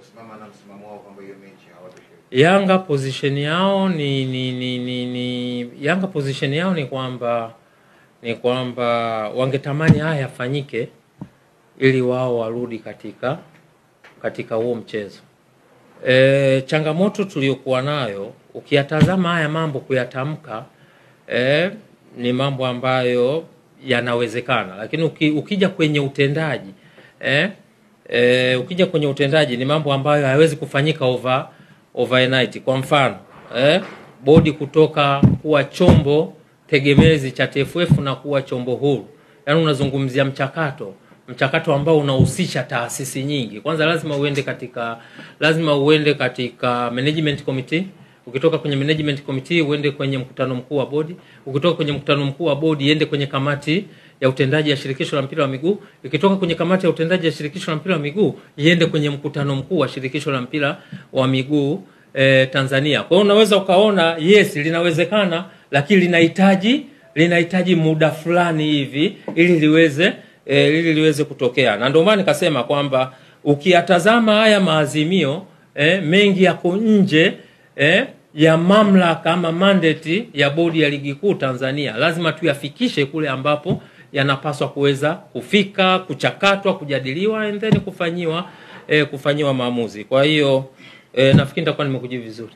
kusimama na msimamo wao kwamba hiyo mechi hawatosheki? Yanga position yao Yanga position yao ni kwamba wangetamani haya yafanyike ili wao warudi katika huo mchezo. Changamoto tuliyokuwa nayo, ukiyatazama haya mambo kuyatamka ni mambo ambayo yanawezekana, lakini ukija kwenye utendaji ni mambo ambayo hayawezi kufanyika overnight. Kwa mfano bodi kutoka kuwa chombo tegemezi cha TFF na kuwa chombo huru, yani unazungumzia mchakato ambao unahusisha taasisi nyingi. Kwanza lazima uende katika management committee. Ukitoka kwenye management committee uende kwenye mkutano mkuu wa bodi. Ukitoka kwenye mkutano mkuu wa bodi iende kwenye kamati ya utendaji ya shirikisho la mpira wa miguu. Ukitoka kwenye kamati ya utendaji ya shirikisho la mpira wa miguu iende kwenye mkutano mkuu wa shirikisho la mpira wa miguu Tanzania. Kwa hiyo unaweza ukaona yes linawezekana, lakini linahitaji muda fulani hivi ili liweze kutokea. Na ndio maana nikasema kwamba ukiyatazama haya maazimio mengi yako nje ya mamlaka ama mandate ya bodi ya ligi kuu Tanzania. Lazima tuyafikishe kule ambapo yanapaswa kuweza kufika, kuchakatwa, kujadiliwa and then kufanyiwa maamuzi. Kwa hiyo nafikiri nitakuwa nimekujibu vizuri.